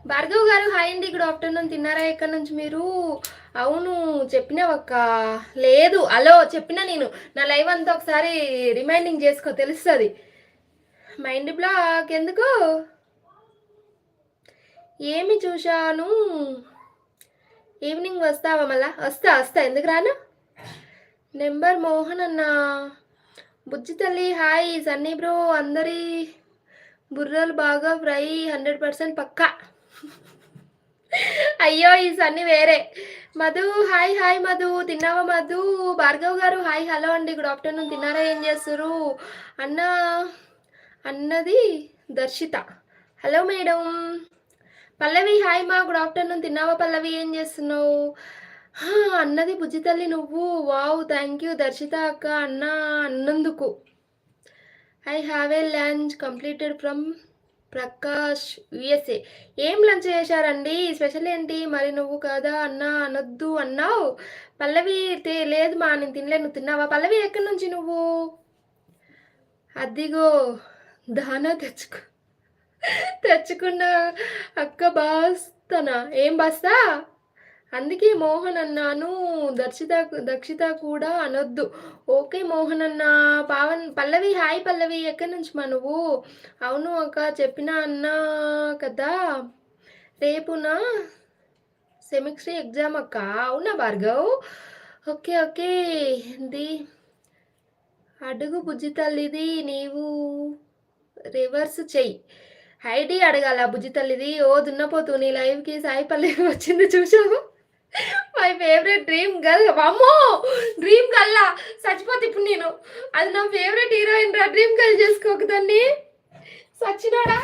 Bhargav garu hi అండి, good afternoon. తిన్నారా? ఎక్కడి నుంచి మీరు? అవును చెప్పినావక్క. లేదు అలో చెప్పిన నేను. నా లైవ్ అంతా ఒకసారి రిమైండింగ్ చేసుకో, తెలుస్తుంది. మైండ్ బ్లాక్ ఎందుకు? ఏమి చూశాను? ఈవినింగ్ వస్తావా? మళ్ళా వస్తా ఎందుకు రాను? నెంబర్ మోహన్ అన్న. బుజ్జి తల్లి హాయ్. సన్నీ బ్రో అందరి బుర్రలు బాగా ఫ్రై 100% పక్కా. అయ్యో ఈ సన్ని వేరే. Madhu hi hi Madhu. తిన్నావా మధు? భార్గవ్ గారు హాయ్ హలో అండి, గుడ్ ఆఫ్టర్నూన్. తిన్నారా? ఏం చేస్తారు అన్న? అన్నది Darshita. Hello madam. Pallavi hi మా, గుడ్ ఆఫ్టర్నూన్. తిన్నావా పల్లవి? ఏం చేస్తున్నావు? అన్నది బుజ్జి తల్లి నువ్వు. వావ్ థ్యాంక్ యూ దర్శిత అక్క అన్న అన్నందుకు. I have a lunch completed from Prakash USA. ఏం లంచ్ చేశారండి? స్పెషల్ ఏంటి? మరి నువ్వు కదా అన్న అనొద్దు అన్నావు. పల్లవి లేదు మా, నేను తినలే. నువ్వు తిన్నావా పల్లవి? ఎక్కడి నుంచి నువ్వు? అదిగో దానా తెచ్చుకున్న అక్క బాస్తానా? ఏం బస్తా? అందుకే మోహన్ అన్నాను. దక్షిత కూడా అనొద్దు. ఓకే మోహన్ అన్న. పల్లవి హాయ్ పల్లవి. ఎక్కడి నుంచి మా నువ్వు? అవును అక్క చెప్పిన అన్నా కదా, రేపునా సెమిస్ట్రీ ఎగ్జామ్ అక్క. అవునా భార్గవ్? Okay okay. ది అడుగు బుజ్జి తల్లిది, నీవు రివర్స్ చెయ్యి. ఐడి అడగాల బుజ్జి తల్లిది. ఓ దున్నపోతూ నీ లైవ్కి సాయి పల్లవి వచ్చింది చూసావు. My favourite dream girl. అమ్మో డ్రీమ్ గర్ల్ చచ్చిపోతే ఇప్పుడు నేను. అది నా ఫేవరెట్ హీరోయిన్ రా. డ్రీమ్ గర్ల్ చేసుకోక దాన్ని. సచ్చినాడా?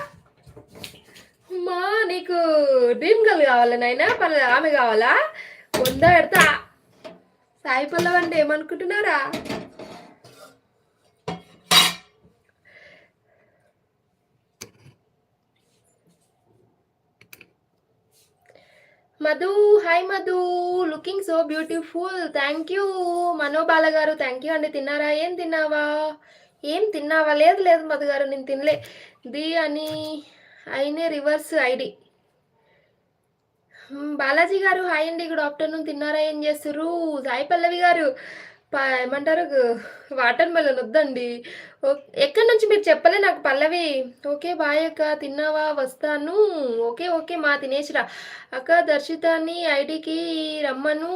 అమ్మా నీకు డ్రీమ్ గర్ల్ కావాలా నాయనా? ఆమె కావాలా? వంద పెడతా. సాయి పల్లవి అంటే ఏమనుకుంటున్నారా? Madhu hi Madhu. Looking so beautiful. Thank you Manobala garu. Thank you అండి. తిన్నారా? ఏం తిన్నావా? ఏం తిన్నావా? లేదు లేదు మధు గారు నేను తినలే. ది అని అయినే రివర్స్ ఐడి. బాలాజీ గారు హాయ్ అండి, గుడ్ ఆఫ్టర్నూన్. తిన్నారా? ఏం చేస్తారు? సాయి పల్లవి గారు ఏమంటారు, వాటర్ మెలన్ వద్దండి. ఎక్కడి నుంచి మీరు చెప్పలే నాకు పల్లవి. ఓకే బాయ్ అక్క. తిన్నావా? వస్తాను. ఓకే ఓకే మా తినేసిరా అక్క. దర్శితాన్ని ఐడికి రమ్మను.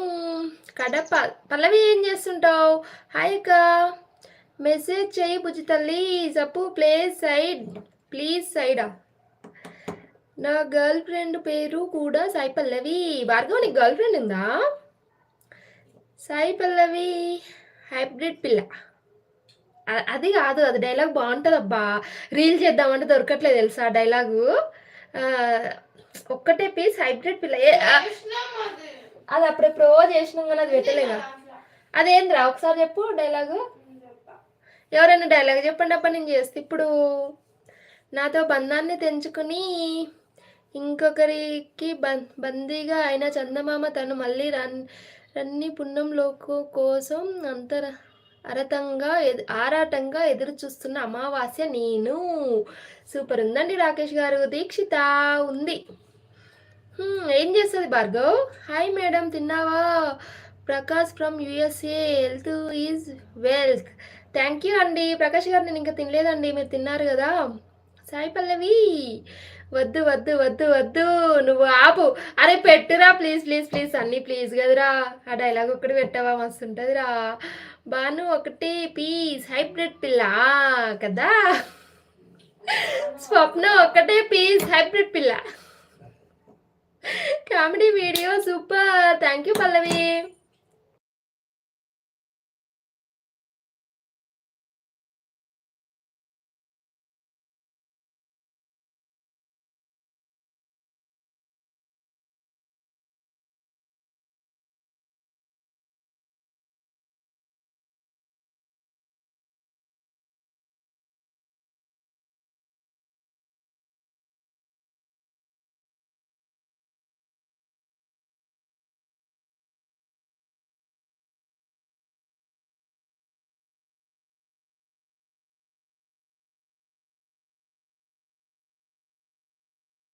కడప. పల్లవి ఏం చేస్తుంటావు? హాయ్ అక్క. మెసేజ్ చేయి బుజ్జి తల్లి. జప్పు ప్లీజ్ సైడా. నా గర్ల్ ఫ్రెండ్ పేరు కూడా సాయి పల్లవి. భార్గవ్ నీకు గర్ల్ ఫ్రెండ్ ఉందా? సాయి పల్లవి హైబ్రిడ్ పిల్ల. అది కాదు, అది డైలాగ్ బాగుంటుంది అబ్బా. రీల్ చేద్దామంటే దొరకట్లేదు తెలుసా డైలాగు. ఒక్కటే పీస్ హైబ్రిడ్ పిల్ల. అది అప్పుడే ప్రో చేసినాం కానీ అది పెట్టలేదా? అదేంద్రా ఒకసారి చెప్పు డైలాగు. ఎవరైనా డైలాగ్ చెప్పండి అప్ప, నేను చేస్తే. ఇప్పుడు నాతో బంధాన్ని తెంచుకుని ఇంకొకరికి బందీగా అయిన చందమామ తను మళ్ళీ రన్ని పుణ్యంలోకు కోసం ఆరాటంగా ఎదురు చూస్తున్న అమావాస్య నేను. సూపర్ ఉందండి రాకేష్ గారు. దీక్షిత ఉంది. ఏం చేస్తుంది భార్గవ్? హాయ్ మేడం తిన్నావా? Prakash from USA. Health is wealth. Thank you అండి ప్రకాష్ గారు. నేను ఇంకా తినలేదండి, మీరు తిన్నారు కదా. సాయి పల్లవి వద్దు వద్దు వద్దు వద్దు, నువ్వు ఆపు. అరే పెట్టురా ప్లీజ్ ప్లీజ్ ప్లీజ్ అన్నీ ప్లీజ్ కదరా. ఆ డైలాగ్ ఒకటి పెట్టవా? మస్తు ఉంటుందిరా. బాను ఒకటి పీస్ హైబ్రిడ్ పిల్ల కదా. స్వప్న ఒకటే పీస్ హైబ్రిడ్ పిల్ల. Comedy video super. Thank you Pallavi.